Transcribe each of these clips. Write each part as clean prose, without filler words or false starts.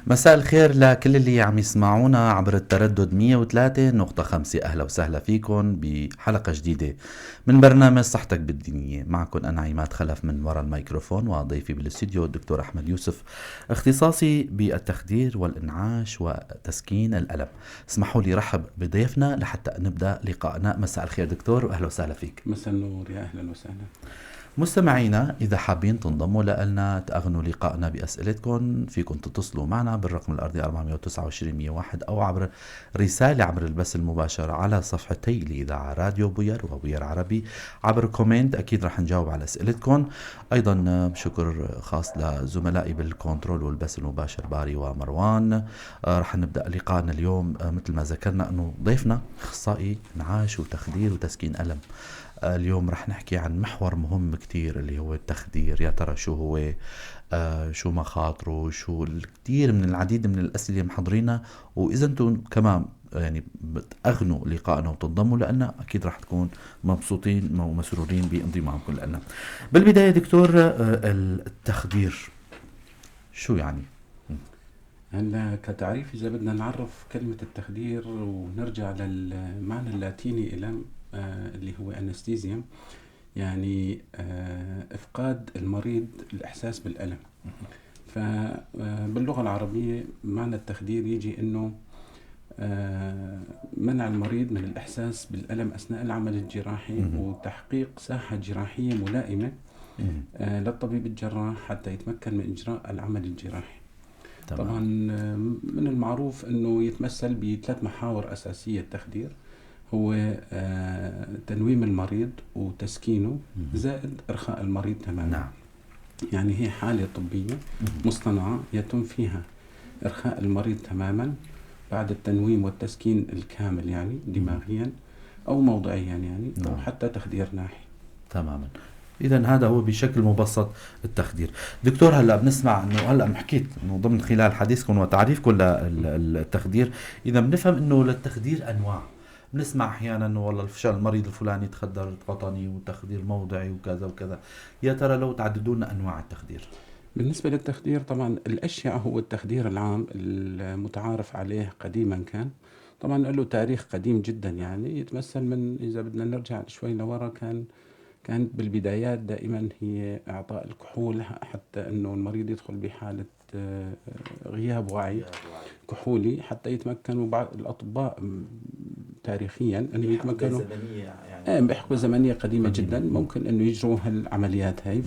مساء الخير لكل اللي عم يسمعونا عبر التردد 103.5. أهلا وسهلا فيكم بحلقة جديدة من برنامج صحتك بالدينية. معكم أنا عماد خلف من وراء الميكروفون، وضيفي بالاستديو الدكتور أحمد يوسف، اختصاصي بالتخدير والإنعاش وتسكين الألم. اسمحوا لي رحب بضيفنا لحتى نبدأ لقائنا. مساء الخير دكتور وأهلا وسهلا فيك. مساء النور، يا أهلا وسهلا. مستمعينا إذا حابين تنضموا لنا تأغنوا لقائنا بأسئلتكم، فيكم تتصلوا معنا بالرقم الأرضي 429 101 أو عبر رسالة عبر البث المباشر على صفحتي الإذاعة راديو بوير وبوير عربي عبر كومنت. أكيد رح نجاوب على أسئلتكم. أيضا بشكر خاص لزملائي بالكنترول والبث المباشر باري ومروان. رح نبدأ لقائنا اليوم مثل ما ذكرنا أنه ضيفنا أخصائي إنعاش وتخدير وتسكين ألم. اليوم رح نحكي عن محور مهم كتير اللي هو التخدير. يا ترى شو هو، شو مخاطره، شو الكثير من العديد من الأسئلة محضرينها. وإذا أنتم كمان يعني بتأغنوا لقائنا وتنضموا لنا، أكيد رح تكون مبسوطين ومسرورين بانضمامكم لنا. بالبداية دكتور، التخدير شو يعني؟ هلا كتعريف إذا بدنا نعرف كلمة التخدير ونرجع للمعنى اللاتيني إلم، اللي هو أنستيزيا، يعني إفقاد المريض الإحساس بالألم. فباللغة العربية معنى التخدير يجي إنه منع المريض من الإحساس بالألم أثناء العمل الجراحي وتحقيق ساحة جراحية ملائمة للطبيب الجراح حتى يتمكن من إجراء العمل الجراحي. طبعا من المعروف أنه يتمثل بثلاث محاور أساسية. التخدير هو تنويم المريض وتسكينه زائد إرخاء المريض تماما. نعم. يعني هي حالة طبية مصطنعة يتم فيها إرخاء المريض تماما بعد التنويم والتسكين الكامل، يعني دماغيا أو موضعيا يعني، أو حتى تخدير ناحي. تماما. إذا هذا هو بشكل مبسط التخدير. دكتور، هلا بنسمع انه هلا حكيت انه ضمن خلال حديثكم وتعريفكم للتخدير، اذا بنفهم انه للتخدير انواع. بنسمع احيانا انه والله المريض الفلاني تخدر قطني وتخدير موضعي وكذا وكذا. يا ترى لو تعددوا لنا انواع التخدير. بالنسبة للتخدير طبعا الأشيع هو التخدير العام المتعارف عليه قديما. كان طبعا له تاريخ قديم جدا، يعني يتمثل من إذا بدنا نرجع شوي لورا كانت بالبدايات دائما هي إعطاء الكحول حتى أنه المريض يدخل بحالة غياب وعي كحولي حتى يتمكنوا بعض الأطباء تاريخيا أنه يتمكنوا بحقبة زمنية قديمة جدا ممكن أنه يجروا هالعمليات هاي.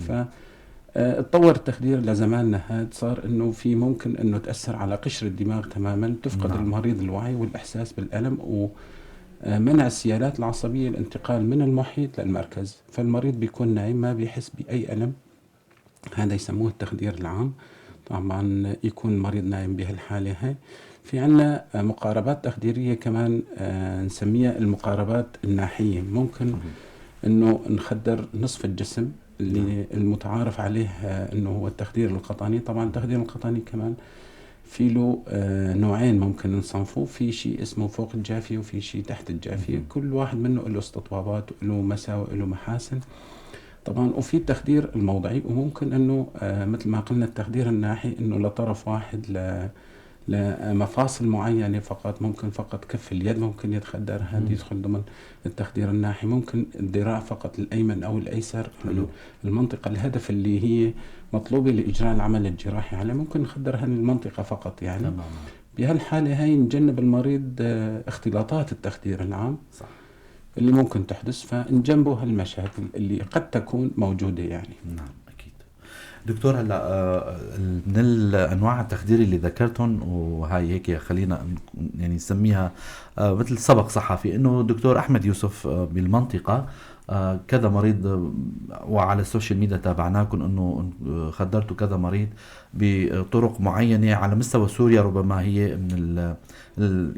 اتطور التخدير لزماننا هاد، صار انه في ممكن انه تأثر على قشر الدماغ تماما، تفقد المريض الوعي والإحساس بالألم ومنع السيالات العصبية الانتقال من المحيط للمركز، فالمريض بيكون نايم ما بيحس بأي ألم. هذا يسموه التخدير العام. طبعا يكون المريض نايم بهالحالة هاي. في عنا مقاربات تخديرية كمان نسميها المقاربات الناحية. ممكن انه نخدر نصف الجسم اللي المتعارف عليه انه هو التخدير القطني. طبعا التخدير القطني كمان في له نوعين ممكن نصنفه، في شيء اسمه فوق الجافية وفي شيء تحت الجافية. كل واحد منه له استطوابات وله مساوئ وله محاسن طبعا. وفي التخدير الموضعي، وممكن انه مثل ما قلنا التخدير الناحي انه لطرف واحد لمفاصل معينة فقط. ممكن فقط كف اليد ممكن يتخدر، هذا يدخل ضمن التخدير الناحي. ممكن الذراع فقط الأيمن أو الأيسر، المنطقة الهدف اللي هي مطلوبة لإجراء العمل الجراحي عليه، ممكن نخدر هذه المنطقة فقط يعني. بهالحالة هاي نجنب المريض اختلاطات التخدير العام صح اللي ممكن تحدث، فنجنبه هالمشاكل اللي قد تكون موجودة يعني. نعم أكيد. دكتور، هلا من الانواع التخدير اللي ذكرتهم، وهي هيك خلينا يعني نسميها مثل سبق صحفي، انه دكتور احمد يوسف بالمنطقه كذا مريض، وعلى السوشيال ميديا تابعناكم انه خدرتوا كذا مريض بطرق معينه على مستوى سوريا، ربما هي من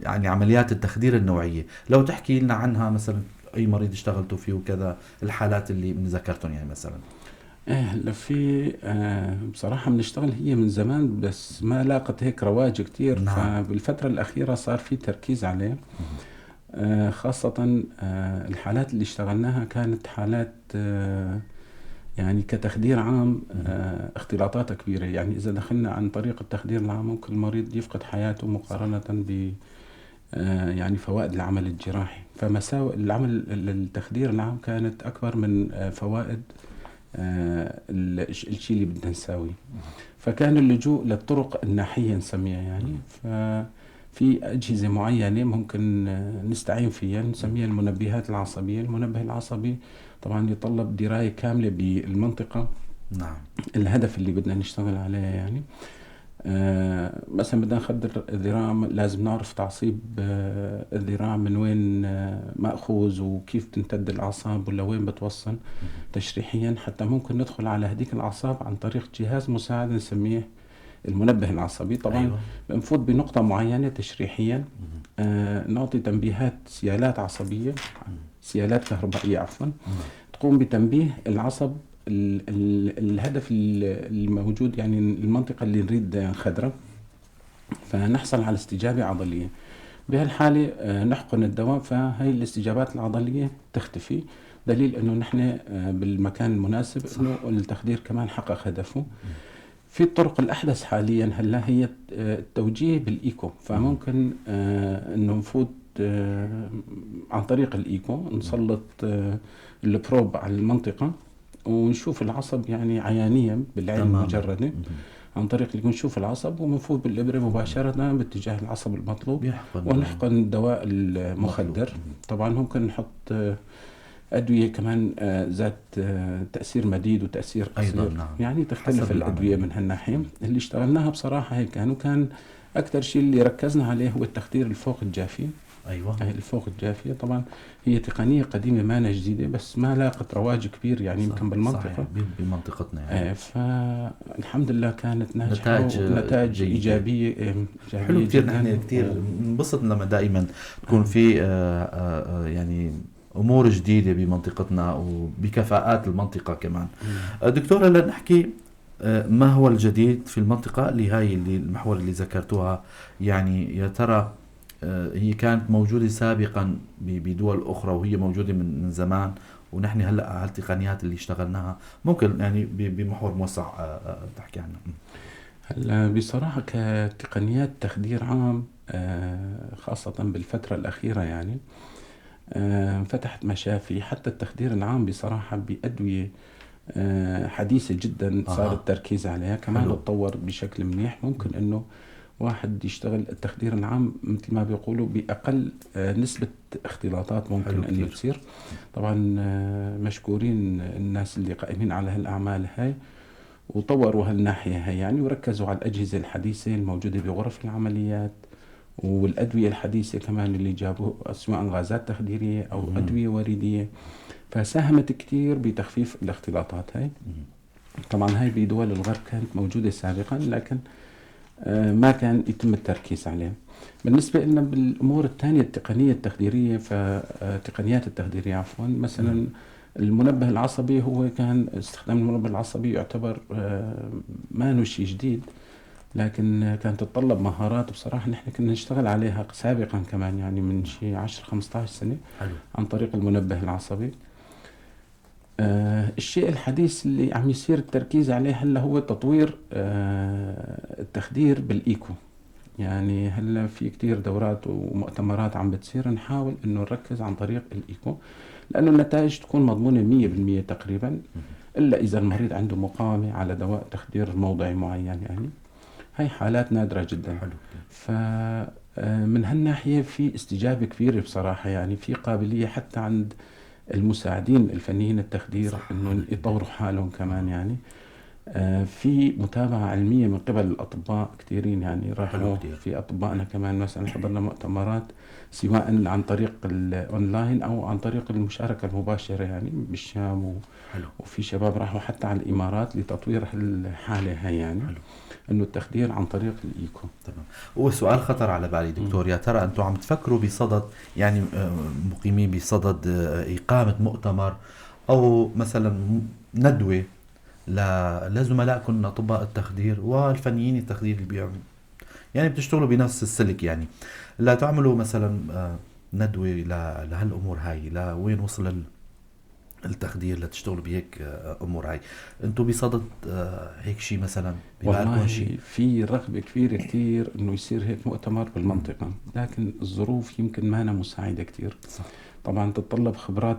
يعني عمليات التخدير النوعيه. لو تحكي لنا عنها مثلا، اي مريض اشتغلتوا فيه وكذا، الحالات اللي ذكرتهم يعني مثلا. هلا في بصراحة بنشتغل هي من زمان بس ما لاقت هيك رواج كتير. نعم. فبالفترة الأخيرة صار في تركيز عليه. خاصة الحالات اللي اشتغلناها كانت حالات يعني كتخدير عام اختلاطاتها كبيرة. يعني إذا دخلنا عن طريق التخدير العام ممكن المريض يفقد حياته مقارنة ب يعني فوائد العمل الجراحي. فمساوئ التخدير العام كانت أكبر من فوائد الشيء اللي بدنا نساويه. فكان اللجوء للطرق الناحية نسميها يعني. ففي أجهزة معينة ممكن نستعين فيها نسميها المنبهات العصبية. المنبه العصبي طبعا يتطلب دراية كاملة بالمنطقة نعم. الهدف اللي بدنا نشتغل عليه يعني. مثلا بدنا نخدر الذراع لازم نعرف تعصيب الذراع من وين مأخوذ وكيف تمتد الأعصاب ولا وين بتوصل تشريحيا، حتى ممكن ندخل على هذيك الأعصاب عن طريق جهاز مساعد نسميه المنبه العصبي. طبعا أيوة. بنفوت بنقطة معينة تشريحيا، نعطي تنبيهات سيالات عصبية، سيالات كهربائية عفوا، تقوم بتنبيه العصب الهدف الموجود يعني المنطقة اللي نريد نخدرها، فنحصل على استجابة عضلية. بهالحالة نحقن الدواء، فهي الاستجابات العضلية تختفي، دليل انه نحن بالمكان المناسب، انه التخدير كمان حقق هدفه. في الطرق الأحدث حاليا هلا هي التوجيه بالإيكو. فممكن انه نفوت عن طريق الإيكو، نسلط البروب على المنطقة ونشوف العصب يعني عيانيا بالعين المجردة عن طريق اللي نشوف العصب، ومنفوت بالإبرة مباشرة باتجاه العصب المطلوب ونحقن الدواء المخدر. طبعا ممكن نحط أدوية كمان ذات تأثير مديد وتأثير قصير. نعم. يعني تختلف الأدوية من هالناحية. اللي اشتغلناها بصراحة هيك كان أكثر شيء اللي ركزنا عليه هو التخدير الفوق الجافية. أيوة. الفوق الجافية طبعا هي تقنية قديمة ما جديدة، بس ما لاقت رواج كبير يعني يمكن بالمنطقة بمنطقتنا يعني. فالحمد لله كانت ناجحة ونتائج إيجابية حلو كتير. نحن كتير نبسط لما دائما تكون في يعني أمور جديدة بمنطقتنا وبكفاءات المنطقة كمان. دكتور هلا نحكي ما هو الجديد في المنطقة اللي هاي اللي المحور اللي ذكرتوها، يعني يا ترى هي كانت موجودة سابقا بدول أخرى وهي موجودة من زمان، ونحن هلأ هالتقنيات اللي اشتغلناها ممكن يعني بمحور موسع تحكي عنها. هلا بصراحة كتقنيات تخدير عام خاصة بالفترة الأخيرة يعني فتحت مشافي. حتى التخدير العام بصراحة بأدوية حديثة جدا صار التركيز عليها كمان تطور بشكل منيح. ممكن انه واحد يشتغل التخدير العام مثل ما بيقولوا بأقل نسبة اختلاطات ممكن انه تصير. طبعا مشكورين الناس اللي قائمين على هالأعمال هاي وطوروا هالناحية هاي يعني، وركزوا على الأجهزة الحديثة الموجودة بغرف العمليات والأدوية الحديثة كمان اللي جابوا سواء غازات تخديرية أو أدوية وريدية. فساهمت كتير بتخفيف الاختلاطات هاي. طبعا هاي بدول الغرب كانت موجودة سابقا، لكن ما كان يتم التركيز عليها. بالنسبة لنا بالأمور الثانية التقنية التخديرية، فتقنيات التخديرية عفوا، مثلا المنبه العصبي هو كان استخدام المنبه العصبي يعتبر ما شيء جديد، لكن كانت تتطلب مهارات بصراحة نحن كنا نشتغل عليها سابقا كمان يعني من شيء 10-15 سنة عن طريق المنبه العصبي. الشيء الحديث اللي عم يصير التركيز عليه هلا هو تطوير التخدير بالإيكو. يعني هلا في كتير دورات ومؤتمرات عم بتصير نحاول انه نركز عن طريق الإيكو، لأنه النتائج تكون مضمونة 100% تقريبا، إلا إذا المريض عنده مقاومة على دواء تخدير موضعي معين يعني. هاي حالات نادرة جدا. فمن هالناحية في استجابة كبيرة بصراحة يعني، في قابلية حتى عند المساعدين الفنيين التخدير انه يطوروا حالهم كمان يعني. في متابعة علمية من قبل الأطباء كثيرين يعني، راحوا في أطبائنا كمان مثلا حضرنا مؤتمرات سواء عن طريق الأونلاين أو عن طريق المشاركة المباشرة يعني بالشام وفي شباب راحوا حتى على الإمارات لتطوير الحالة هاي يعني. انه التخدير عن طريق الايكو. تمام. والسؤال خطر على بالي دكتور، يا ترى انتم عم تفكروا بصدد يعني مقيمين بصدد اقامة مؤتمر او مثلا ندوة لزملائكم من اطباء التخدير والفنيين التخدير اللي بيعملوا يعني بتشتغلوا بنفس السلك، يعني لا تعملوا مثلا ندوة لهالامور هاي، لوين وصل التخدير لتشتغلوا بهيك امور هاي. انتم بصدد هيك شيء مثلا ببالكم والله شيء؟ في رغبة كبيرة كتير إنه يصير هيك مؤتمر بالمنطقة، لكن الظروف يمكن ما أنا مساعدة كتير. صح. طبعا تتطلب خبرات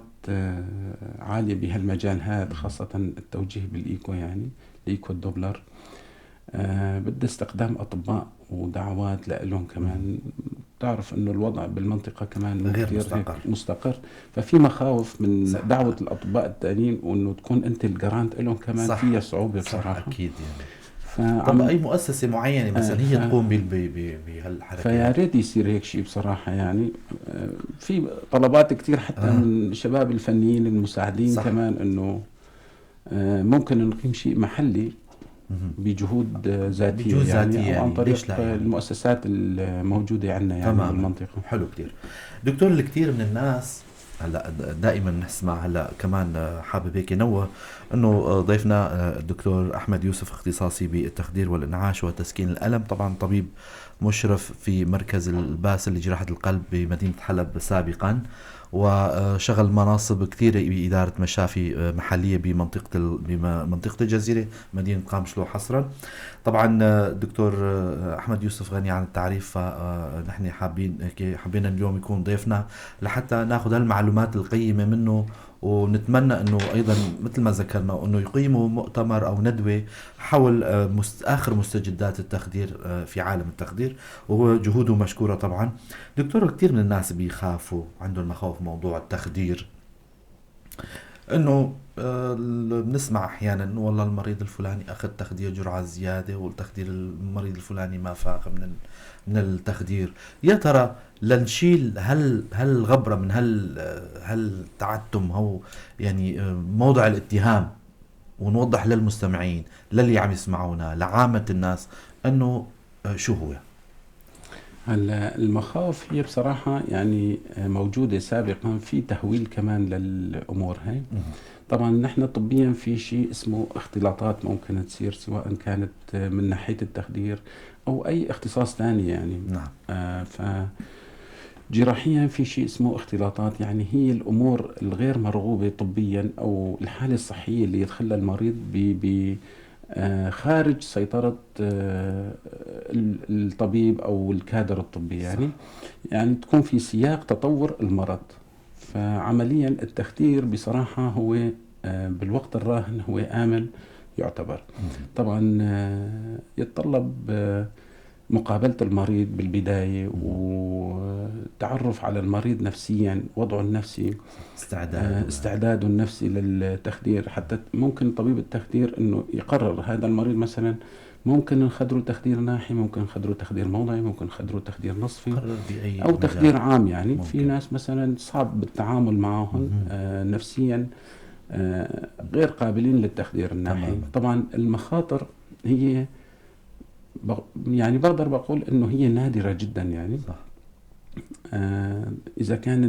عالية بهالمجال هذا، خاصة التوجيه بالإيكو، يعني الإيكو الدوبلر. بدي استخدام أطباء ودعوات لهم كمان. تعرف إنه الوضع بالمنطقة كمان مو غير كتير هيك مستقر. مستقر، ففي مخاوف من صح. دعوة الأطباء التانيين، وإنه تكون أنت الجرانت لهم كمان صح. فيها صعوبة صح بصراحة. اكيد يعني. طب فعم اي مؤسسة معينة مثلا هي تقوم بهالحركة فيا هاي؟ ريت يصير هيك شيء بصراحة يعني. في طلبات كتير حتى من شباب الفنيين المساعدين صح. كمان، إنه ممكن نقيم شيء محلي بجهود ذاتية بجوز يعني، ذاتية أو عن يعني، طريق ليش لا يعني. المؤسسات الموجودة عندنا يعني تماما. بالمنطقة. حلو كتير. دكتور، الكثير من الناس هلا دائما نسمع، هلا كمان حابب هيك نوه انه ضيفنا الدكتور احمد يوسف، اختصاصي بالتخدير والانعاش وتسكين الالم، طبعا طبيب مشرف في مركز الباسل لجراحة القلب بمدينة حلب سابقا، وشغل مناصب كثيرة بإدارة مشافي محلية بمنطقة الجزيرة، مدينة قامشلو حصرا. طبعا الدكتور احمد يوسف غني عن التعريف، فنحن حابين اليوم يكون ضيفنا لحتى ناخذ هالمعلومات القيمة منه، ونتمنى انه ايضا مثل ما ذكرنا انه يقيموا مؤتمر او ندوة حول اخر مستجدات التخدير في عالم التخدير، وهو جهوده مشكورة طبعا. دكتور، كثير من الناس بيخافوا، عندهم مخاوف موضوع التخدير، انه بنسمع احيانا والله المريض الفلاني اخذ تخدير جرعة زيادة، والتخدير المريض الفلاني ما فاق من التخدير. يا ترى لنشيل هل غبرة من هل تعتم هو يعني موضع الاتهام، ونوضح للمستمعين، للي عم يسمعونا، لعامة الناس، انه شو هو؟ هلا المخاوف هي بصراحة يعني موجودة سابقا، في تهويل كمان للأمور هاي. طبعا نحن طبيا في شيء اسمه اختلاطات ممكن تصير، سواء كانت من ناحية التخدير أو أي اختصاص ثاني يعني. نعم. جراحيا في شيء اسمه اختلاطات، يعني هي الأمور الغير مرغوبة طبيا أو الحالة الصحية اللي يدخلها المريض خارج سيطرة الطبيب أو الكادر الطبي يعني. يعني تكون في سياق تطور المرض. فعمليا التخدير بصراحة هو بالوقت الراهن هو آمن يعتبر. طبعا يتطلب مقابلة المريض بالبداية، وتعرف على المريض نفسيا، وضعه النفسي، استعداده النفسي للتخدير. حتى ممكن طبيب التخدير انه يقرر هذا المريض مثلا ممكن نخدره تخدير ناحي، ممكن نخدره تخدير موضعي، ممكن نخدره تخدير نصفي، او تخدير عام يعني. ممكن. في ناس مثلا صعب بالتعامل معهم نفسيا، غير قابلين للتخدير الناحي. طبعا المخاطر هي يعني بقدر بقول انه هي نادرة جدا يعني. صح. اذا كان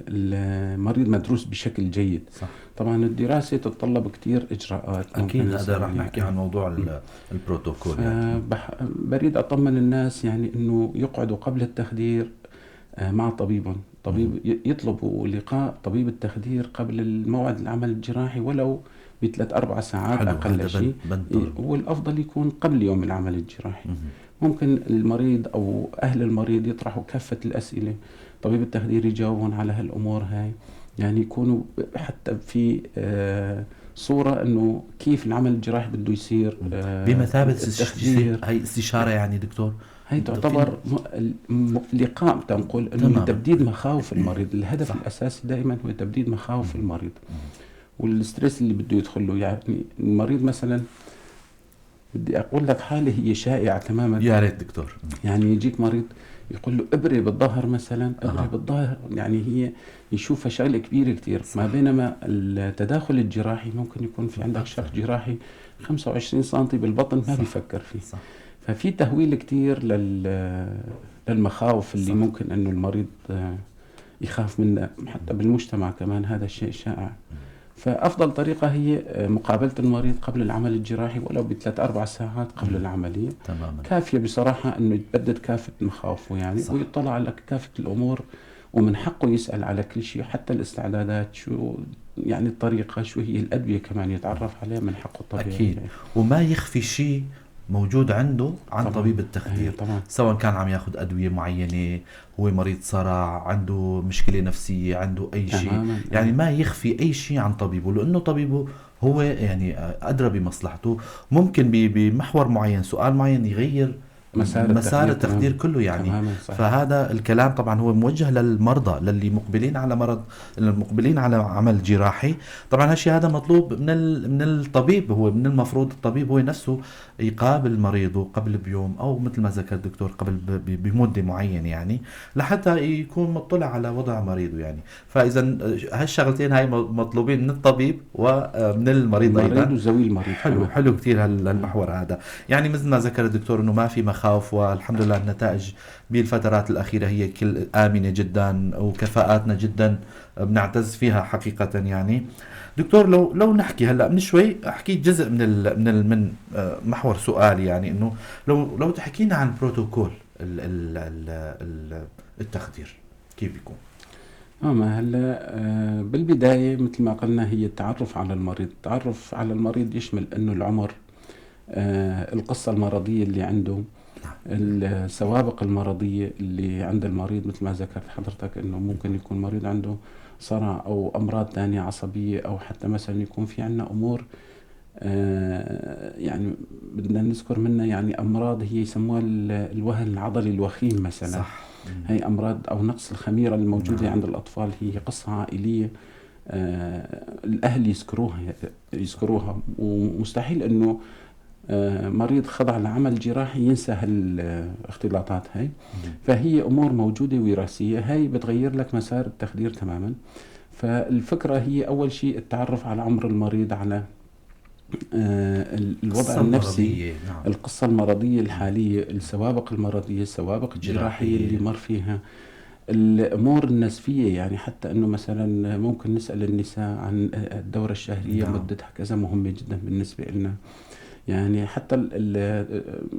المريض مدروس بشكل جيد. صح. طبعا الدراسة تتطلب كتير اجراءات. اكيد هذا رح نحكي عن موضوع البروتوكول يعني. بريد اطمن الناس يعني انه يقعدوا قبل التخدير مع طبيب يطلبوا لقاء طبيب التخدير قبل الموعد العمل الجراحي، ولو ب3-4 ساعات أقل شيء. والأفضل يكون قبل يوم العمل الجراحي. ممكن المريض أو أهل المريض يطرحوا كافة الأسئلة، طبيب التخدير يجاوبون على هالأمور هاي، يعني يكونوا حتى في صورة إنه كيف العمل الجراحي بده يصير بمثابة التخدير. هاي استشارة يعني دكتور؟ هي تعتبر لقاء تنقل انه لتبديد مخاوف المريض. الهدف صح. الاساسي دائما هو تبديد مخاوف المريض والستريس اللي بده يدخله. يعني المريض مثلا، بدي اقول لك حاله هي شائعه تماما. يا ريت دكتور. يعني يجيك مريض يقول له ابره بالظهر مثلا، ابره بالظهر، يعني هي يشوفها شغله كبيره كتير. ما بينما التداخل الجراحي ممكن يكون في عندك شق جراحي 25 سم بالبطن ما بيفكر فيه. صح. ففي تهويل كتير للمخاوف اللي صح. ممكن انه المريض يخاف منه حتى بالمجتمع كمان، هذا الشيء شائع. فافضل طريقة هي مقابلة المريض قبل العمل الجراحي ولو ب3-4 ساعات قبل العملية. تماما. كافية بصراحة انه يتبدد كافة مخاوفه يعني صح. ويطلع على كافة الامور، ومن حقه يسأل على كل شيء، حتى الاستعدادات شو يعني الطريقة، شو هي الأدوية كمان يتعرف عليها من حقه الطبيعي. أكيد، وما يخفي شيء موجود عنده عن طبعا طبيب التخدير، طبعا سواء كان عم ياخد أدوية معينة، هو مريض صرع، عنده مشكلة نفسية، عنده أي شيء، تماما يعني ما يخفي أي شيء عن طبيبه، لأنه طبيبه هو يعني أدرى بمصلحته. ممكن بمحور معين، سؤال معين، يغير مسار مسار التخدير التخدير تماما كله يعني. تماما صحيح. فهذا الكلام طبعا هو موجه للمرضى، للي مقبلين على مرض، المقبلين على عمل جراحي. طبعا هالشيء هذا مطلوب من الطبيب، هو من المفروض الطبيب هو نفسه يقابل مريضه قبل بيوم، او مثل ما ذكر الدكتور قبل بمده معينه يعني، لحتى يكون مطلع على وضع مريضه يعني. فاذا هالشغلتين هاي مطلوبين من الطبيب ومن المريض المريض ايضا. وزوي المريض حلو، كمان. حلو كثير هالمحور هذا. يعني مثل ما ذكر الدكتور انه ما في مخاوف، والحمد لله النتائج بالفترات الاخيره هي كل امنه جدا، وكفاءاتنا جدا بنعتز فيها حقيقه يعني. دكتور، لو نحكي هلا من شوي، حكيت جزء من محور سؤالي، يعني انه لو تحكينا عن بروتوكول التخدير، كيف بيكون؟ ما هلا بالبداية مثل ما قلنا هي التعرف على المريض. التعرف على المريض يشمل انه العمر، القصة المرضية اللي عنده، السوابق المرضية اللي عند المريض. مثل ما ذكرت حضرتك انه ممكن يكون مريض عنده صرع او امراض تانية عصبية، او حتى مثلا يكون في عنا امور يعني بدنا نذكر منها يعني امراض هي يسموها الوهن العضلي الوخيم مثلا. صح. هي امراض او نقص الخميرة الموجودة نعم. عند الاطفال، هي قصة عائلية. الاهل يذكروها ومستحيل انه مريض خضع لعمل جراحي ينسى هالاختلاطات هاي. فهي أمور موجودة وراثية، هاي بتغير لك مسار التخدير تماما. فالفكرة هي أول شيء التعرف على عمر المريض، على الوضع القصة النفسي، المرضية، نعم. القصة المرضية الحالية، السوابق المرضية، السوابق الجراحية اللي جراحية. مر فيها، الأمور النسفية. يعني حتى أنه مثلا ممكن نسأل النساء عن الدورة الشهرية، نعم. مدتها كذا، مهمة جدا بالنسبة لنا. يعني حتى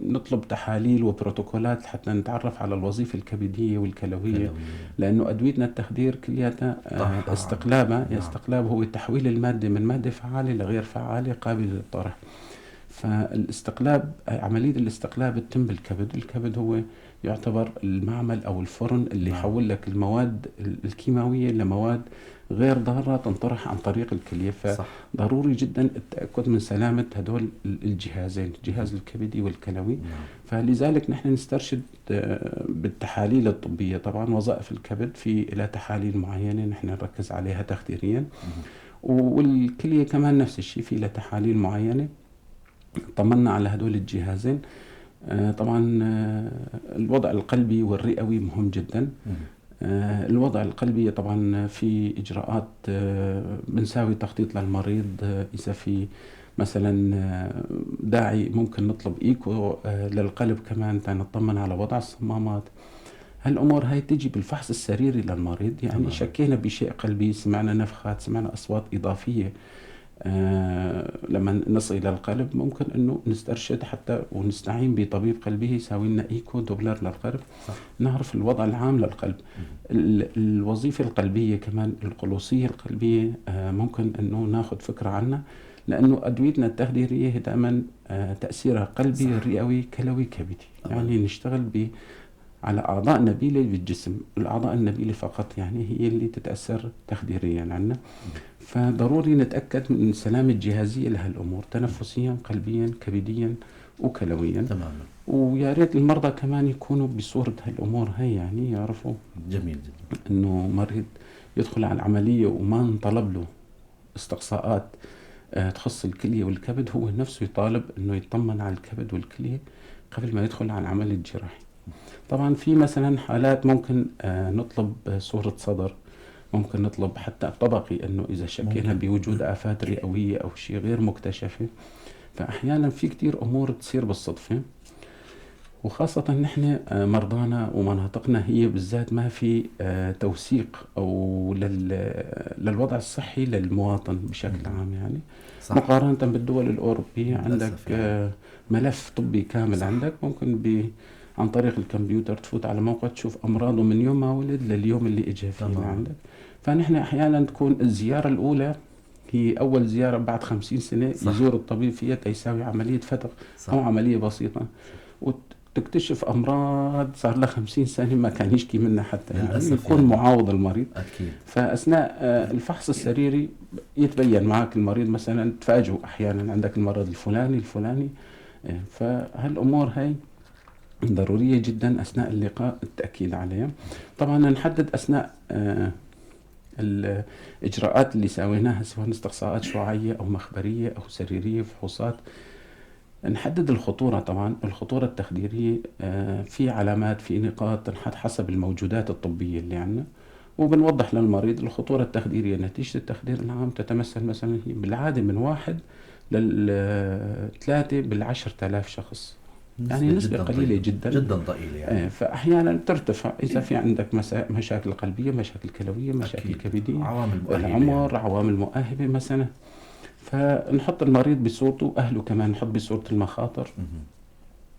نطلب تحاليل وبروتوكولات حتى نتعرف على الوظيفة الكبدية والكلوية، كلوية. لأنه أدوية التخدير كلياتها طرحها. استقلابها، نعم. استقلاب هو تحويل المادة من مادة فعالة لغير فعالة قابلة للطرح. فالاستقلاب، عملية الاستقلاب تتم بالكبد. الكبد هو يعتبر المعمل أو الفرن اللي نعم. يحول لك المواد الكيماوية لمواد غير ضارة تنطرح عن طريق الكلية. صح. فضروري جدا التأكد من سلامة هدول الجهازين، الجهاز الكبدي والكلوي. نعم. فلذلك نحن نسترشد بالتحاليل الطبية. طبعا وظائف الكبد في إلى تحاليل معينة نحن نركز عليها تخديريا، والكلية كمان نفس الشيء في إلى تحاليل معينة. طمنا على هدول الجهازين. طبعا الوضع القلبي والرئوي مهم جدا. الوضع القلبي طبعا في إجراءات بنساوي تخطيط للمريض. إذا في مثلا داعي ممكن نطلب إيكو للقلب كمان نطمن على وضع الصمامات. هالأمور هاي تجي بالفحص السريري للمريض. يعني تمام. شكينا بشيء قلبي، سمعنا نفخات، سمعنا أصوات إضافية لما نصل إلى القلب، ممكن أنه نسترشد حتى ونستعين بطبيب قلبي يساوي لنا إيكو دوبلر للقلب. صح. نعرف الوضع العام للقلب. الوظيفة القلبية كمان، القلوصية القلبية ممكن أنه ناخد فكرة عنها، لأنه أدويتنا التخديرية دائما تأثيرها قلبي، صح. رئوي، كلوي، كبدي. طبعا. يعني نشتغل على أعضاء نبيلة بالجسم. الأعضاء النبيلة فقط يعني هي اللي تتأثر تخديريا عنا. فضروري نتأكد من سلامة جهازية لهالأمور، تنفسيا، قلبيا، كبديا، وكلويا. تماما. ويا ريت المرضى كمان يكونوا بصورة هالأمور هاي، يعني يعرفوا جميل جدا. إنه مريض يدخل على العملية وما انطلب له استقصاءات تخص الكلية والكبد، هو نفسه يطالب إنه يطمن على الكبد والكلية قبل ما يدخل على العمل الجراحي. طبعا في مثلا حالات ممكن نطلب صورة صدر، ممكن نطلب حتى طبقي، انه اذا شكينا بوجود آفات رئوية او شيء غير مكتشفة. فاحيانا في كتير امور تصير بالصدفة، وخاصة نحن مرضانا ومناطقنا هي بالذات ما في توثيق او للوضع الصحي للمواطن بشكل عام يعني. صح. مقارنة بالدول الأوروبية عندك للأسف يعني. ملف طبي كامل. صح. عندك ممكن عن طريق الكمبيوتر تفوت على موقع تشوف أمراضه من يوم ما ولد لليوم اللي إجا فيه تمام. عندك. فنحن أحيانا تكون الزيارة الأولى هي أول زيارة بعد 50 سنة صح. يزور الطبيب فيها تيساوي عملية فتق صح. أو عملية بسيطة، وتكتشف أمراض صار لها 50 سنة ما كان يشكي منها حتى، يعني للأسف يكون يعني. معاوض المريض. أكيد. فأثناء الفحص السريري يتبين معك المريض، مثلا تفاجئ أحيانا عندك المرض الفلاني. فهالأمور هاي ضرورية جدا أثناء اللقاء التأكيد عليها. طبعا نحدد أثناء الإجراءات اللي سويناها، سواء استقصاءات شعاعية أو مخبرية أو سريرية فحوصات، نحدد الخطورة. طبعا الخطورة التخديرية في علامات، في نقاط تنحط حسب الموجودات الطبية اللي عندنا، وبنوضح للمريض الخطورة التخديرية. نتيجة التخدير العام تتمثل مثلا هي بالعادة من 1 ل3 بال10,000 شخص، يعني نسبة قليلة جدا جدا ضئيلة يعني. فأحيانا ترتفع إذا في عندك مشاكل قلبية، مشاكل كلوية، مشاكل أكيد. كبدية، عوامل مؤهلة العمر، يعني. عوامل مؤهبة مثلا. فنحط المريض بصورته، أهله كمان نحط بصورة المخاطر.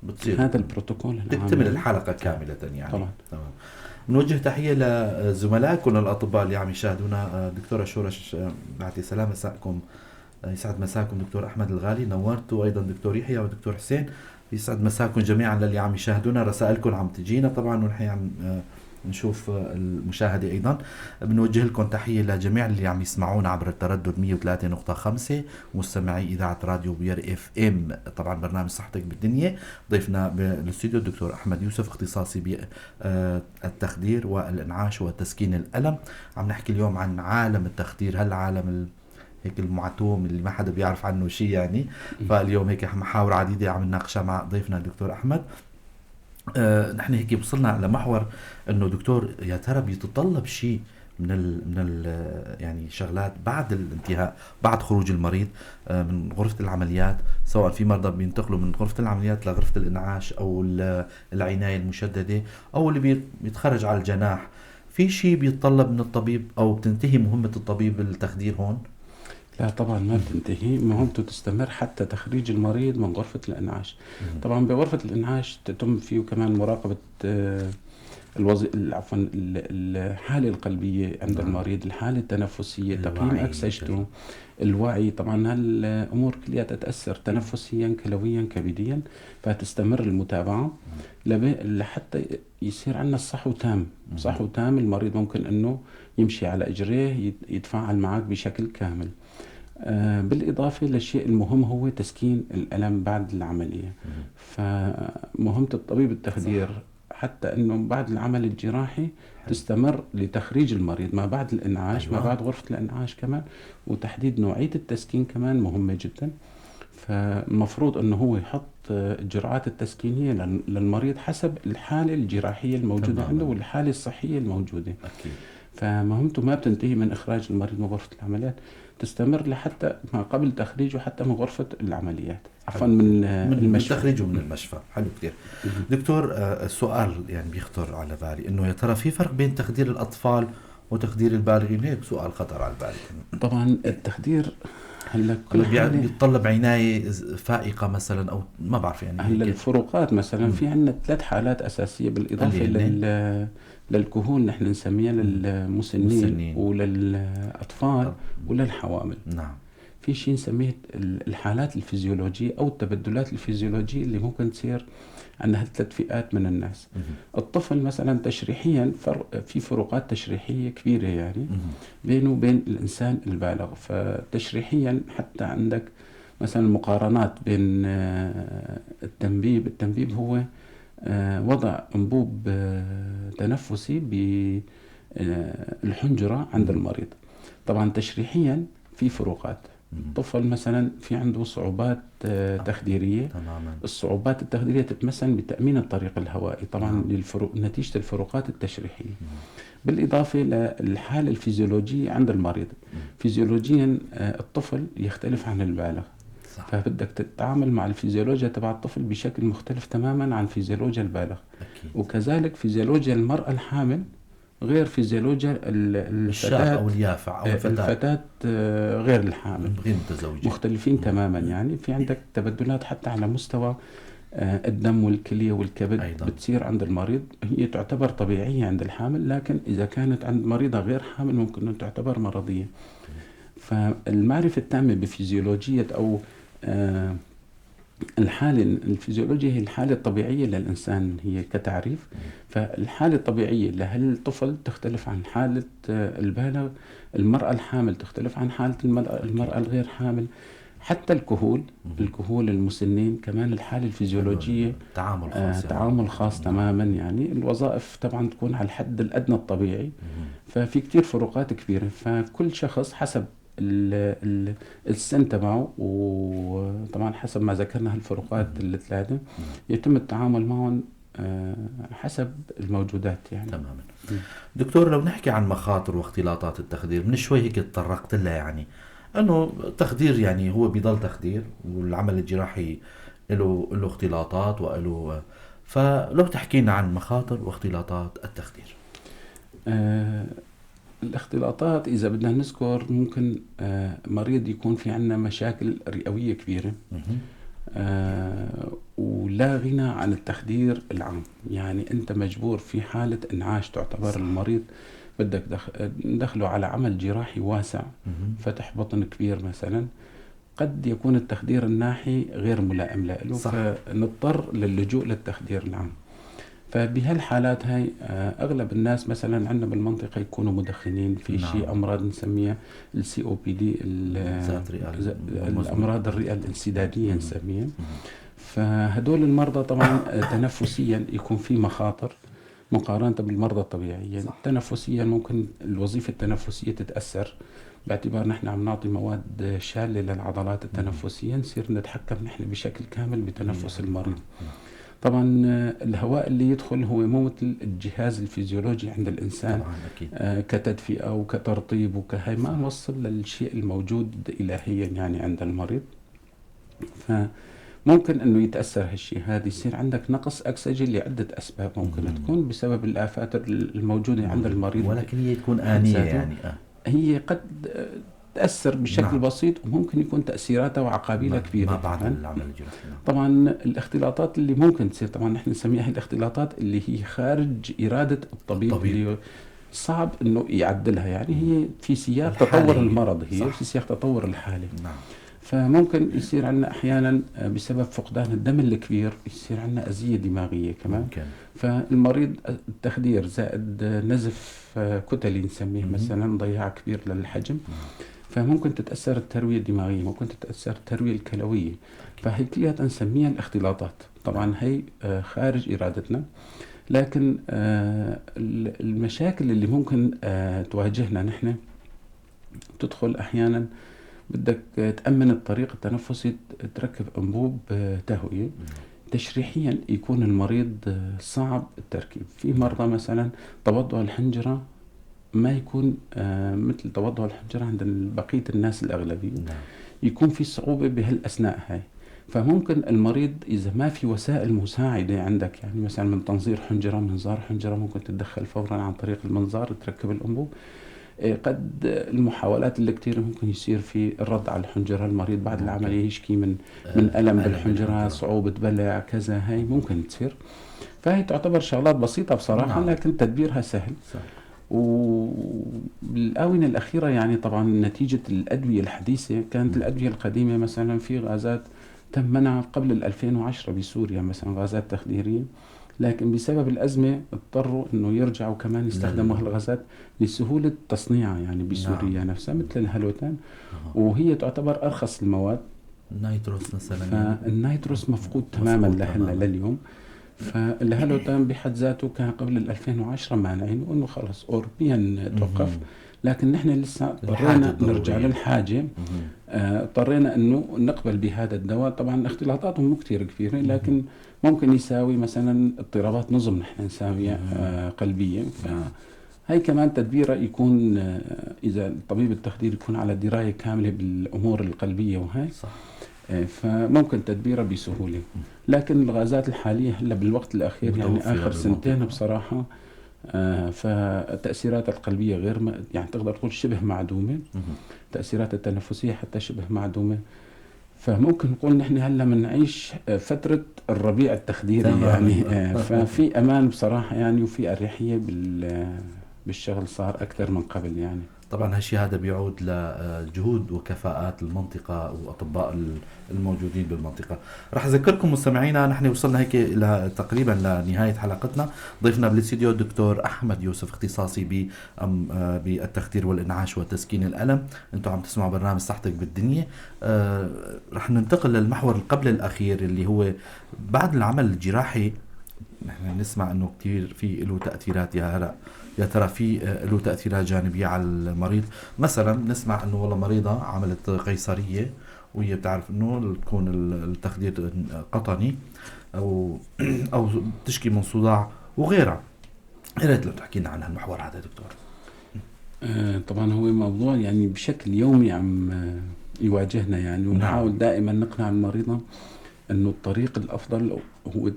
بتصير هذا البروتوكول العام تكتمل يعني. الحلقة كاملة يعني. طبعا. تمام. بنوجه تحية لزملائكم الأطباء اللي عم يشاهدونا. دكتورة شورش بعد سلام مساءكم، يسعد مساكم. دكتور أحمد الغالي نورتوا، وأيضا دكتور يحيى ودكتور حسين، يسعد مساكم جميعا للي عم يشاهدونا. رسائلكم عم تجينا طبعا، ونحن عم نشوف المشاهدة. أيضا بنوجه لكم تحية لجميع اللي عم يسمعونا عبر التردد 103.5 مستمعي إذاعة راديو بير اف ام، طبعا برنامج صحتك بالدنيا. ضيفنا بالاستوديو الدكتور أحمد يوسف، اختصاصي بالتخدير والإنعاش وتسكين الألم. عم نحكي اليوم عن عالم التخدير، هالعالم هيك المعتوم اللي ما حدا بيعرف عنه شيء يعني. فاليوم هيك محاور عديدة عم نناقشها مع ضيفنا الدكتور أحمد. نحن هيك وصلنا لمحور انه دكتور، يا ترى بيتطلب شيء من ال يعني شغلات بعد الانتهاء، بعد خروج المريض من غرفة العمليات، سواء في مرضى بينتقلوا من غرفة العمليات لغرفة الإنعاش أو العناية المشددة، أو اللي بيتخرج على الجناح، في شيء بيتطلب من الطبيب أو بتنتهي مهمة الطبيب التخدير هون؟ لا طبعا ما بتنتهي، مهمته تستمر حتى تخريج المريض من غرفة الإنعاش. طبعا بغرفة الإنعاش تتم فيه كمان مراقبة عفوا الحالة القلبية عند المريض، الحالة التنفسية، تقييم أكسجته، الوعي. طبعا هالأمور كلها تتأثر تنفسيا، كلويا، كبديا، فتستمر المتابعة لحتى يصير عندنا الصحو تام. صحو تام، المريض ممكن أنه يمشي على إجريه، يتفاعل معك بشكل كامل. بالإضافة للشيء المهم هو تسكين الألم بعد العملية. فمهمة الطبيب التخدير حتى أنه بعد العمل الجراحي تستمر لتخريج المريض ما بعد الإنعاش. ما بعد غرفة الإنعاش كمان، وتحديد نوعية التسكين كمان مهمة جدا. فالمفروض أنه هو يحط الجرعات التسكينية للمريض حسب الحالة الجراحية الموجودة عنده والحالة الصحية الموجودة. أكيد. فمهمته ما بتنتهي من إخراج المريض من غرفة العمليات، تستمر لحتى ما قبل تخريجه حتى من غرفة العمليات، عفوا من المشفى. تخريجه من المشفى. حلو كتير. دكتور، السؤال يعني بيخطر على بالي انه يا ترى في فرق بين تخدير الاطفال وتخدير البالغين؟ هيك سؤال خطر على بالي. طبعا التخدير هلا بيتطلب عناية فائقة مثلا، او ما بعرف يعني. هلا الفروقات مثلا في عندنا 3 حالات اساسية بالاضافة للكهول، نحن نسميها للمسنين وللأطفال وللحوامل. نعم. في شيء نسميه الحالات الفيزيولوجية أو التبدلات الفيزيولوجية اللي ممكن تصير عند هالثلاث فئات من الناس. الطفل مثلا تشريحيا في فروقات تشريحية كبيرة يعني بينه وبين الإنسان البالغ. فتشريحيا حتى عندك مثلا مقارنات بين التنبيب هو وضع أنبوب تنفسي بالحنجرة عند المريض. طبعا تشريحيا في فروقات. الطفل مثلا في عنده صعوبات تخديرية. تماما. الصعوبات التخديرية تتمثل بتأمين الطريق الهوائي طبعا نتيجة الفروقات التشريحية. بالإضافة للحالة الفيزيولوجية عند المريض. فيزيولوجيا الطفل يختلف عن البالغ. صح. فبدك تتعامل مع الفيزيولوجيا تبع الطفل بشكل مختلف تماما عن فيزيولوجيا البالغ. أكيد. وكذلك فيزيولوجيا المرأة الحامل غير فيزيولوجيا الفتاة أو اليافع أو الفتاة غير الحامل، غير متزوجة، مختلفين تماما. يعني في عندك تبدلات حتى على مستوى الدم والكلية والكبد أيضا. بتصير عند المريض، هي تعتبر طبيعية عند الحامل، لكن إذا كانت عند مريضة غير حامل ممكن أن تعتبر مرضية. فالمعرفة التامة بفيزيولوجية أو آه، الحالة الفيزيولوجية هي الحالة الطبيعية للإنسان هي كتعريف. فالحالة الطبيعية لهالطفل تختلف عن حالة البالغ، المرأة الحامل تختلف عن حالة المرأة الغير حامل، حتى الكهول المسنين كمان الحالة الفيزيولوجية تعامل خاص تعامل خاص تماما. يعني الوظائف طبعا تكون على الحد الأدنى الطبيعي، ففي كتير فروقات كبيرة. فكل شخص حسب السن تبعه، وطبعا حسب ما ذكرنا هالفروقات الثلاثة يتم التعامل معهم حسب الموجودات يعني. تماما. دكتور، لو نحكي عن مخاطر واختلاطات التخدير، من شوي هيك تطرقت لها، يعني انه التخدير يعني هو بيضل تخدير، والعمل الجراحي له اختلاطات وله، فلو تحكينا عن مخاطر واختلاطات التخدير. الاختلاطات إذا بدنا نذكر ممكن مريض يكون في عنا مشاكل رئوية كبيرة، ولا غنى عن التخدير العام. يعني أنت مجبور في حالة إنعاش تعتبر المريض بدك ندخله على عمل جراحي واسع، فتح بطن كبير مثلا، قد يكون التخدير الناحي غير ملائم له، فنضطر للجوء للتخدير العام. فبهالحالات هاي أغلب الناس مثلا عندنا بالمنطقة يكونوا مدخنين في شيء أمراض نسميها COPD، الأمراض الرئة الانسدادية نسميها. فهدول المرضى طبعا تنفسيا يكون في مخاطر مقارنة بالمرضى الطبيعيين. تنفسيا ممكن الوظيفة التنفسية تتأثر، باعتبار نحن عم نعطي مواد شالة للعضلات التنفسية، نصير نتحكم نحن بشكل كامل بتنفس المريض. طبعا الهواء اللي يدخل هو مو مثل الجهاز الفيزيولوجي عند الإنسان كتدفئة وكترطيب وكهي، ما نوصل للشيء الموجود إلهيا يعني عند المريض. فممكن أنه يتأثر هالشيء هذا، يصير عندك نقص أكسجين لعدة أسباب، ممكن تكون بسبب الآفات الموجودة عند المريض، ولكن هي تكون آنية يعني هي قد تأثر بشكل بسيط، وممكن يكون تأثيراتها وعقابيلها كبيرة ما بعد العمل الجراحي. طبعا الاختلاطات اللي ممكن تصير، طبعا نحن نسميها الاختلاطات اللي هي خارج إرادة الطبيب. اللي صعب انه يعدلها، يعني هي في سياق تطور المرض، هي في سياق تطور الحالة. فممكن يصير عندنا احيانا بسبب فقدان الدم الكبير يصير عندنا أذية دماغية كمان. فالمريض التخدير زائد نزف كتلي نسميه مثلا، ضياع كبير للحجم، فممكن تتأثر التروية الدماغية، ممكن تتأثر التروية الكلوية. فهي كلها نسميها الاختلاطات. طبعا هي خارج إرادتنا، لكن المشاكل اللي ممكن تواجهنا نحن تدخل أحيانا بدك تأمن الطريق التنفسي، تركب أنبوب تهوية. تشريحيا يكون المريض صعب التركيب. في مرضى مثلا تبضع الحنجرة ما يكون مثل تبضع الحنجرة عند بقية الناس الأغلبية، يكون في صعوبة بهالأثناء هاي. فممكن المريض إذا ما في وسائل مساعدة عندك، يعني مثلا من تنظير حنجرة، منظار حنجرة، ممكن تتدخل فورا عن طريق المنظار تركب الأنبوب. قد المحاولات اللي كتير ممكن يصير في الرد على الحنجرة، المريض بعد العملية يشكي من ألم بالحنجرة، صعوبة بلع كذا، هاي ممكن تصير. فهي تعتبر شغلات بسيطة بصراحة، لكن تدبيرها سهل. وبالآونة الأخيرة يعني طبعا نتيجة الأدوية الحديثة، كانت الأدوية القديمة مثلا في غازات تم منعها قبل 2010 بسوريا مثلا، غازات تخديرية، لكن بسبب الأزمة اضطروا أنه يرجعوا كمان يستخدموا هالغازات لسهولة تصنيعها يعني بسوريا نفسها، مثل الهالوتان، وهي تعتبر أرخص المواد. النيتروس مثلا، فالنيتروس مفقود تماما لليوم. فالهالوتان بحد ذاته كان قبل 2010 مانعين، وانه خلص اوروبيا توقف، لكن نحن لسه اضطرينا نرجع للحاجه. اضطرينا انه نقبل بهذا الدواء. طبعا اختلاطاته مو كثير كبيره، لكن ممكن يساوي مثلا اضطرابات نظم نحن نساويها قلبية. فهي كمان تدبيره يكون اذا طبيب التخدير يكون على درايه كامله بالامور القلبيه وهي صح. فممكن تدبيره بسهوله. لكن الغازات الحاليه هلا بالوقت الاخير يعني اخر سنتين بصراحه فتأثيرات القلبيه يعني تقدر تقول شبه معدومه، تأثيرات التنفسيه حتى شبه معدومه. فممكن نقول نحن هلا بنعيش فترة الربيع التخديري تماما. يعني. ففي أمان بصراحة يعني، وفي أريحية بالشغل صار أكثر من قبل يعني. طبعا هالشيء هذا بيعود لجهود وكفاءات المنطقة وأطباء الموجودين بالمنطقة. رح أذكركم مستمعينا، نحن وصلنا هيك إلى تقريبا لنهاية حلقتنا. ضيفنا بالاستديو الدكتور أحمد يوسف، اختصاصي بالتخدير والإنعاش وتسكين الألم. أنتم عم تسمعوا برنامج صحتك بالدنيا. رح ننتقل للمحور قبل الأخير اللي هو بعد العمل الجراحي. نحن نسمع انه كتير في له تأثيرات يا ترى في له تأثيرات جانبية على المريض. مثلا نسمع انه والله مريضة عملت قيصرية وهي بتعرف انه تكون التخدير قطني او او تشكي من صداع وغيرها. يا ريت لو تحكي لنا عن المحور هذا دكتور. طبعا هو موضوع يعني بشكل يومي عم يواجهنا يعني، ونحاول دائما نقنع المريضة انه الطريق الافضل هو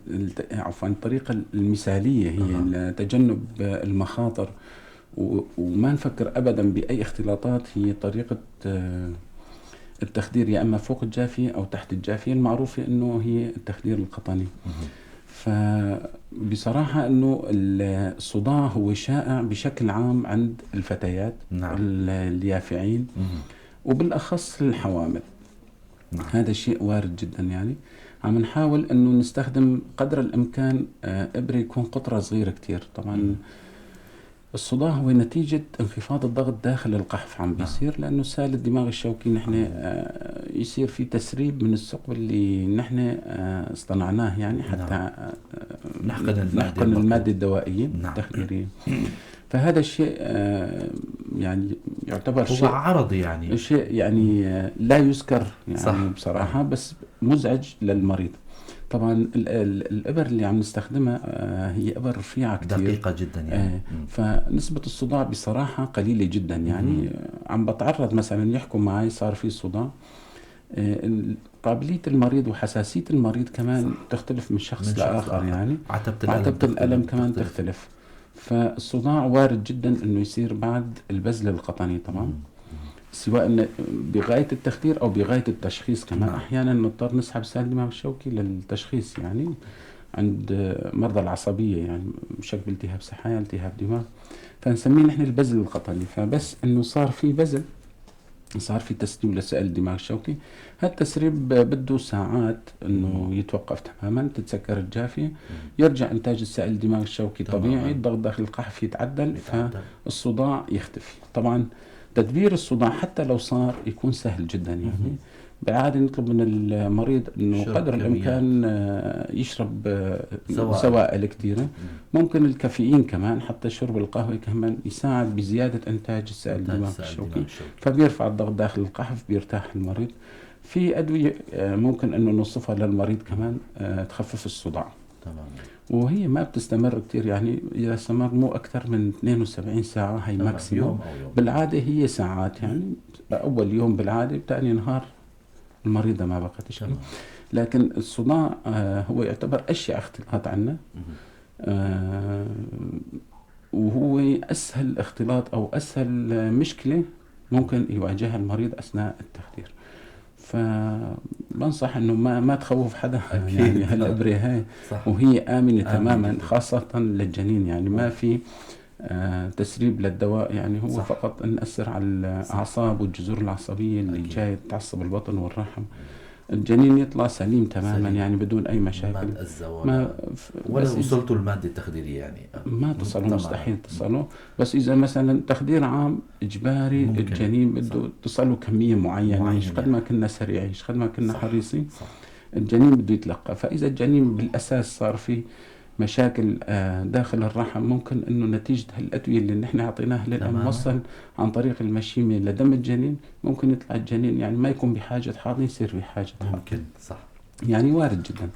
عفوا الطريقة المثالية هي لتجنب المخاطر، وما نفكر ابدا باي اختلاطات. هي طريقة التخدير يا اما فوق الجافية او تحت الجافية، المعروفة انه هي التخدير القطني. فبصراحة انه الصداع هو شائع بشكل عام عند الفتيات اليافعين وبالاخص الحوامل. هذا شيء وارد جدا يعني. عم نحاول انه نستخدم قدر الامكان ابرة يكون قطرة صغيرة كتير. طبعا الصداع هو نتيجة انخفاض الضغط داخل القحف عم بيصير، لانه سائل الدماغ الشوكي نحن يصير في تسريب من الثقب اللي نحن اصطنعناه يعني حتى نحقن المادة الدوائية التخديرية. فهذا الشيء يعني يعتبر شيء عرضي يعني، شيء يعني لا يذكر يعني صح. بصراحة، بس مزعج للمريض. طبعا الإبر اللي عم نستخدمها هي إبر رفيعة كتير، دقيقة جدا يعني. فنسبة الصداع بصراحة قليلة جدا يعني. عم بتعرض مثلا يحكوا معي صار في صداع، قابلية المريض وحساسية المريض كمان تختلف من شخص لآخر يعني. عتبة الألم كمان تختلف. فالصداع وارد جدا انه يصير بعد البذل القطني طبعا، سواء بغاية التخدير او بغاية التشخيص كمان. احيانا نضطر نسحب سائل الدماغ الشوكي للتشخيص يعني عند مرضى العصبية، يعني شك بالتهاب سحايا، التهاب دماغ، فنسميه نحن البذل القطني. فبس انه صار في بذل، صار في تسريب لسائل الدماغ الشوكي. هالتسريب بده ساعات انه يتوقف تماما، تتسكر الجافية، يرجع انتاج السائل الدماغ الشوكي طبيعي، الضغط داخل القحف يتعدل، فالصداع يختفي. طبعا تدبير الصداع حتى لو صار يكون سهل جدا يعني. بالعادة نطلب من المريض انه قدر الامكان يشرب سوائل كثيرة. ممكن الكافيين كمان، حتى شرب القهوة كمان يساعد بزيادة انتاج السائل الدماغ الشوكي، فبيرفع الضغط داخل القحف، بيرتاح المريض. في ادوية ممكن انه نوصفها للمريض كمان تخفف الصداع. تمام. وهي ما بتستمر كتير يعني، إذا استمر مو أكثر من 72 ساعة هي ماكسيموم. بالعادة هي ساعات يعني، أول يوم بالعادة، بتاني نهار المريضة ما بقى تشكي. لكن الصداع هو يعتبر أشياء اختلاط عنا، وهو أسهل اختلاط أو أسهل مشكلة ممكن يواجهها المريض أثناء التخدير. فبنصح انه ما تخوف حدا يعني هالابره هاي، وهي امنه تماما خاصه للجنين يعني. ما في تسريب للدواء يعني، هو فقط نأثر على الاعصاب والجذور العصبيه اللي جايه تعصب البطن والرحم. الجنين يطلع سليم تماما يعني بدون اي مشاكل. ما ولا وصلتوا المادة التخديرية يعني ما تصلوا، مستحيل تصلوا. بس اذا مثلا تخدير عام اجباري الجنين بده تصلوا كمية معينة، ايش قد ما كنا سريعين، ايش قد ما كنا حريصين، الجنين بده يتلقى. فاذا الجنين بالاساس صار فيه مشاكل داخل الرحم، ممكن انه نتيجة هالادوية اللي نحن اعطيناها للام وصل عن طريق المشيمة لدم الجنين، ممكن يطلع الجنين يعني ما يكون بحاجة حاضن، يصير بحاجة حاضن. صح يعني وارد جدا.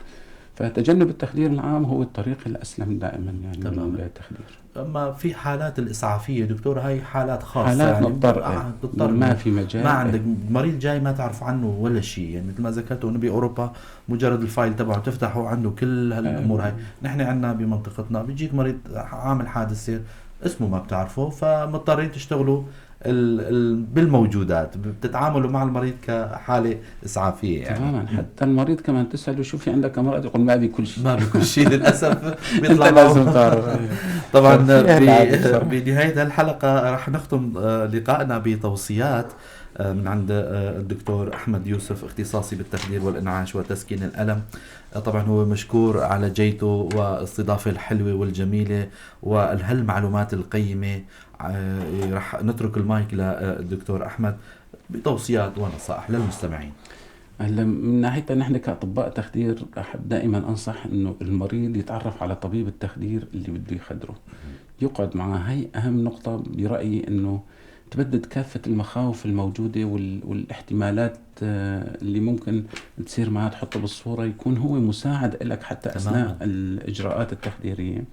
فتجنب التخدير العام هو الطريق الأسلم دائما يعني للتخدير. أما في حالات الإسعافية دكتور، هاي حالات خاصة، حالات يعني نضطر ما في مجال، ما عندك مريض جاي ما تعرف عنه ولا شيء يعني. مثل ما ذكرتوا إنه بأوروبا مجرد الفايل تبعه تفتحه عنده كل هالأمور هاي. نحن عندنا بمنطقتنا بيجيك مريض عامل حادث سير اسمه ما بتعرفه، فمضطرين تشتغلوا بالموجودات، بتتعاملوا مع المريض كحالة إسعافية يعني. تماما، حتى المريض كمان تسأله شو في عندك أمراض يقول ما أبي كل شيء. ما بكل شيء للأسف أنت بيطلع لازم معه. تعرف. طبعا فيها العادة بصراحة. بنهاية الحلقة رح نختم لقائنا بتوصيات من عند الدكتور أحمد يوسف، اختصاصي بالتخدير والإنعاش وتسكين الألم. طبعا هو مشكور على جيته والاستضافة الحلوة والجميلة وهالمعلومات القيمة. رح نترك المايك للدكتور أحمد بتوصيات ونصائح للمستمعين. هلا من ناحيتنا نحن كأطباء تخدير أحب دائما أنصح إنه المريض يتعرف على طبيب التخدير اللي بده يخدره، يقعد معه. هاي أهم نقطة برأيي، إنه تبدد كافة المخاوف الموجودة والاحتمالات اللي ممكن تصير معه، تحطه بالصورة، يكون هو مساعد لك حتى أثناء الإجراءات التخديرية،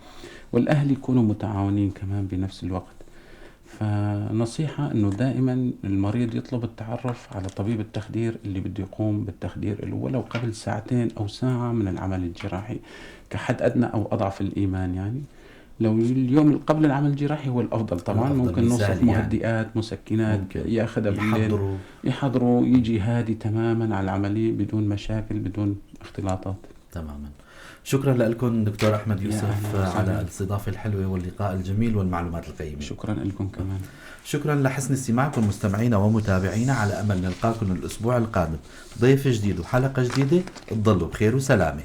والأهل يكونوا متعاونين كمان بنفس الوقت. فنصيحة إنه دائما المريض يطلب التعرف على طبيب التخدير اللي بده يقوم بالتخدير له، ولو قبل ساعتين أو ساعة من العمل الجراحي كحد أدنى أو أضعف الإيمان. يعني لو اليوم قبل العمل الجراحي هو الأفضل طبعا، ممكن نوصف مهدئات مسكنات ياخذها بالليل، يحضروا يجي هادي تماما على العملية بدون مشاكل بدون اختلاطات. تماما. شكرا لكم دكتور أحمد يوسف على الاستضافة الحلوة واللقاء الجميل والمعلومات القيمة. شكرا لكم كمان. شكرا لحسن استماعكم مستمعينا ومتابعينا، على أمل نلقاكم الأسبوع القادم ضيف جديد وحلقة جديدة. تضلوا بخير وسلامة.